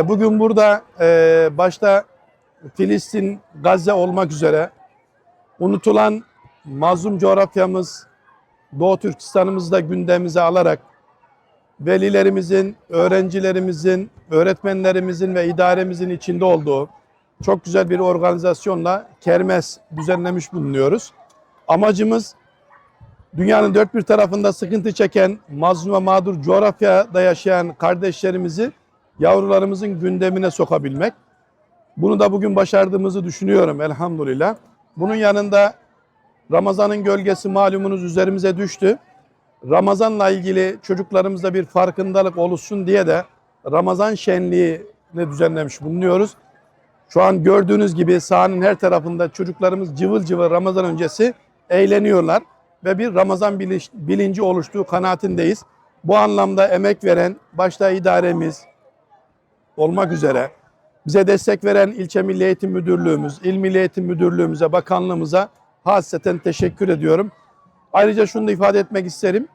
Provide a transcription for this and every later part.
Bugün burada başta Filistin, Gazze olmak üzere unutulan mazlum coğrafyamız, Doğu Türkistan'ımızı da gündemimize alarak velilerimizin, öğrencilerimizin, öğretmenlerimizin ve idaremizin içinde olduğu çok güzel bir organizasyonla kermes düzenlemiş bulunuyoruz. Amacımız dünyanın dört bir tarafında sıkıntı çeken, mazlum ve mağdur coğrafyada yaşayan kardeşlerimizi, yavrularımızın gündemine sokabilmek. Bunu da bugün başardığımızı düşünüyorum elhamdülillah. Bunun yanında Ramazan'ın gölgesi malumunuz üzerimize düştü. Ramazan'la ilgili çocuklarımızda bir farkındalık oluşsun diye de Ramazan şenliğini düzenlemiş bulunuyoruz. Şu an gördüğünüz gibi sahanın her tarafında çocuklarımız cıvıl cıvıl Ramazan öncesi eğleniyorlar ve bir Ramazan bilinci oluştuğu kanaatindeyiz. Bu anlamda emek veren başta idaremiz olmak üzere bize destek veren İlçe Milli Eğitim Müdürlüğümüz, İl Milli Eğitim Müdürlüğümüze, bakanlığımıza hasreten teşekkür ediyorum. Ayrıca şunu da ifade etmek isterim.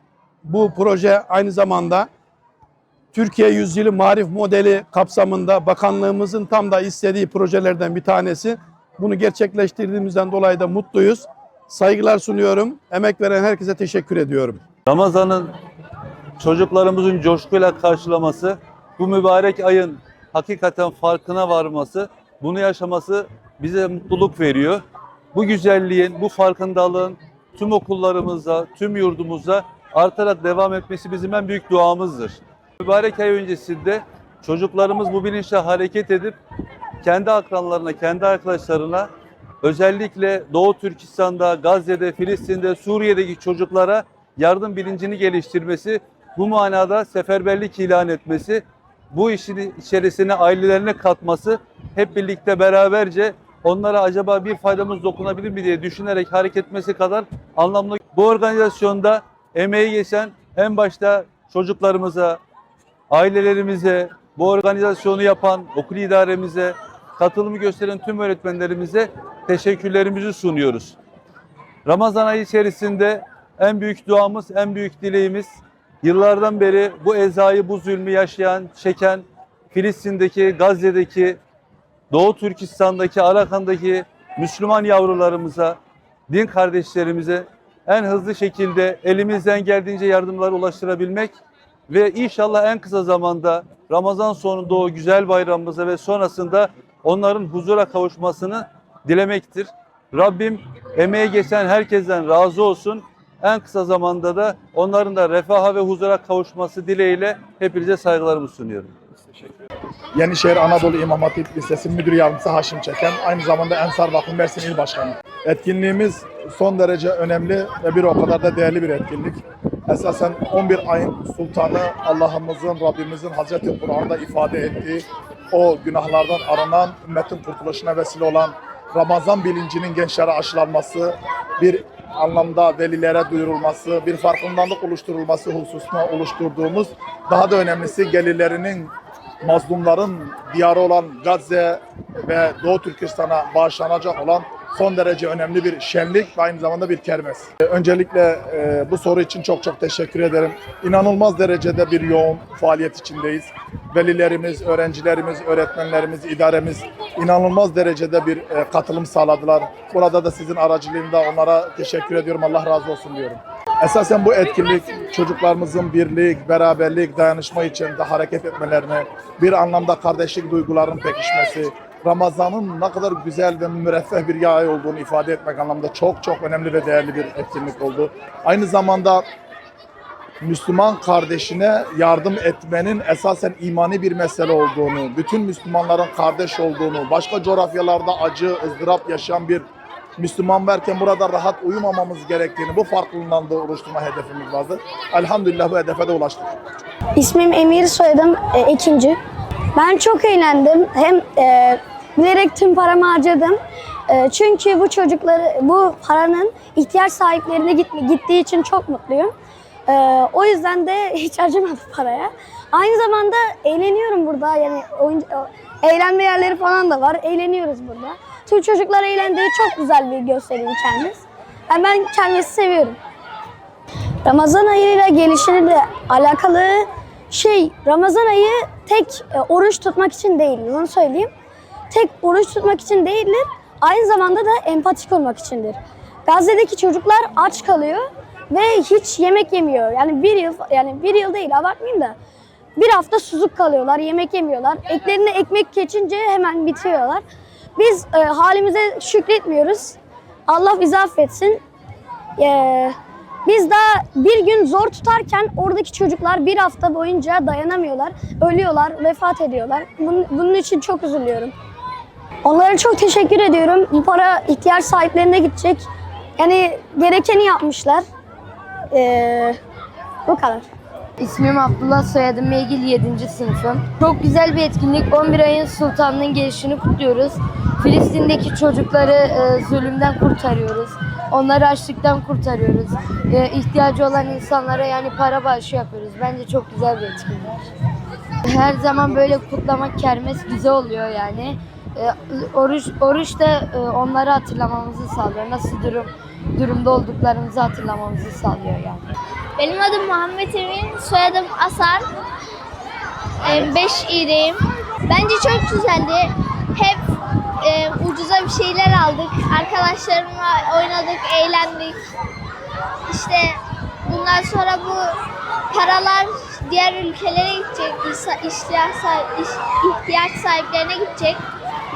Bu proje aynı zamanda Türkiye Yüzyılı Marif Modeli kapsamında bakanlığımızın tam da istediği projelerden bir tanesi. Bunu gerçekleştirdiğimizden dolayı da mutluyuz. Saygılar sunuyorum. Emek veren herkese teşekkür ediyorum. Ramazan'ın çocuklarımızın coşkuyla karşılaması, bu mübarek ayın hakikaten farkına varması, bunu yaşaması bize mutluluk veriyor. Bu güzelliğin, bu farkındalığın tüm okullarımızda, tüm yurdumuzda artarak devam etmesi bizim en büyük duamızdır. Mübarek ay öncesinde çocuklarımız bu bilinçle hareket edip kendi akranlarına, kendi arkadaşlarına, özellikle Doğu Türkistan'da, Gazze'de, Filistin'de, Suriye'deki çocuklara yardım bilincini geliştirmesi, bu manada seferberlik ilan etmesi, bu işin içerisine ailelerine katması, hep birlikte beraberce onlara acaba bir faydamız dokunabilir mi diye düşünerek hareket etmesi kadar anlamlı. Bu organizasyonda emeği geçen en başta çocuklarımıza, ailelerimize, bu organizasyonu yapan okul idaremize, katılımı gösteren tüm öğretmenlerimize teşekkürlerimizi sunuyoruz. Ramazan ayı içerisinde en büyük duamız, en büyük dileğimiz, yıllardan beri bu ezayı, bu zulmü yaşayan, çeken, Filistin'deki, Gazze'deki, Doğu Türkistan'daki, Arakan'daki Müslüman yavrularımıza, din kardeşlerimize en hızlı şekilde elimizden geldiğince yardımları ulaştırabilmek ve inşallah en kısa zamanda Ramazan sonunda o güzel bayramımıza ve sonrasında onların huzura kavuşmasını dilemektir. Rabbim emeğe geçen herkesten razı olsun. En kısa zamanda da onların da refaha ve huzura kavuşması dileğiyle hepinize saygılarımı sunuyorum. Yenişehir Anadolu İmam Hatip Lisesi Müdür Yardımcısı Haşim Çeken, aynı zamanda Ensar Vakfı Mersin İl Başkanı. Etkinliğimiz son derece önemli ve bir o kadar da değerli bir etkinlik. Esasen 11 ayın sultanı Allah'ımızın, Rabbimizin Hazreti Kur'an'da ifade ettiği o günahlardan arınan, ümmetin kurtuluşuna vesile olan Ramazan bilincinin gençlere aşılanması, bir anlamda velilere duyurulması, bir farkındalık oluşturulması hususuna oluşturduğumuz, daha da önemlisi gelirlerinin mazlumların diyarı olan Gazze ve Doğu Türkistan'a bağışlanacak olan son derece önemli bir şenlik ve aynı zamanda bir kermes. Öncelikle bu soru için çok teşekkür ederim. İnanılmaz derecede bir yoğun faaliyet içindeyiz. Velilerimiz, öğrencilerimiz, öğretmenlerimiz, idaremiz inanılmaz derecede bir katılım sağladılar. Burada da sizin aracılığında onlara teşekkür ediyorum. Allah razı olsun diyorum. Esasen bu etkinlik çocuklarımızın birlik, beraberlik, dayanışma içinde hareket etmelerini, bir anlamda kardeşlik duygularının pekişmesi, Ramazan'ın ne kadar güzel ve müreffeh bir ay olduğunu ifade etmek anlamda çok önemli ve değerli bir etkinlik oldu. Aynı zamanda Müslüman kardeşine yardım etmenin esasen imani bir mesele olduğunu, bütün Müslümanların kardeş olduğunu, başka coğrafyalarda acı, ızdırap yaşayan bir Müslüman varken burada rahat uyumamamız gerektiğini, bu farklılığından da oluşturma hedefimiz vardı. Elhamdülillah bu hedefe de ulaştık. İsmim Emir, soyadım Ekinci. Ben çok eğlendim. Hem bilerek tüm paramı harcadım. Çünkü bu paranın ihtiyaç sahiplerine gittiği için çok mutluyum. O yüzden de hiç harcamadım paraya. Aynı zamanda eğleniyorum burada. Yani eğlenme yerleri falan da var. Eğleniyoruz burada. Tüm çocuklar eğlendiği çok güzel bir gösteriydi kermes. Yani ben kermesi seviyorum. Ramazan ayıyla gelişiyle alakalı Ramazan ayı tek oruç tutmak için değil, onu söyleyeyim. Tek oruç tutmak için değildir, aynı zamanda da empatik olmak içindir. Gazze'deki çocuklar aç kalıyor ve hiç yemek yemiyor. Yani bir yıl değil, abartmayayım da. Bir hafta susuz kalıyorlar, yemek yemiyorlar. Eklerine ekmek geçince hemen bitiyorlar. Biz halimize şükretmiyoruz. Allah bizi affetsin. Biz daha bir gün zor tutarken oradaki çocuklar bir hafta boyunca dayanamıyorlar, ölüyorlar, vefat ediyorlar. Bunun için çok üzülüyorum. Onlara çok teşekkür ediyorum. Bu para ihtiyaç sahiplerine gidecek. Yani gerekeni yapmışlar. Bu kadar. İsmim Abdullah, soyadım Meygil, 7. sınıfım. Çok güzel bir etkinlik. 11 ayın sultanının gelişini kutluyoruz. Filistin'deki çocukları zulümden kurtarıyoruz. Onları açlıktan kurtarıyoruz. İhtiyacı olan insanlara yani para bağışı yapıyoruz. Bence çok güzel bir etkinlik. Her zaman böyle kutlamak, kermes güzel oluyor yani. Oruç da onları hatırlamamızı sağlıyor. Nasıl durumda olduklarımızı hatırlamamızı sağlıyor yani. Benim adım Muhammed Emin, soyadım Asar. 5İ'deyim. Bence çok güzeldi. Hep ucuza bir şeyler aldık. Arkadaşlarımla oynadık, eğlendik. İşte bundan sonra bu paralar diğer ülkelere gidecek, ihtiyaç sahiplerine gidecek.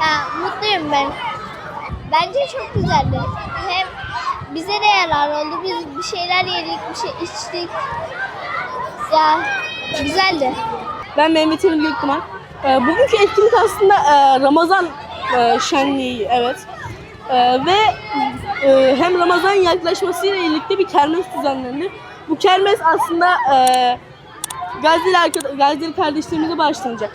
Yani mutluyum ben. Bence çok güzeldi. Hem bize de yarar oldu. Biz bir şeyler yedik, bir şey içtik. Ya güzeldi. Ben Mehmet Emin Göktuman. Bugünkü etkinlik aslında Ramazan şenliği, evet. Ve hem Ramazan yaklaşmasıyla birlikte bir kermes düzenlendi. Bu kermes aslında Gazze'li kardeşlerimize başlanacak.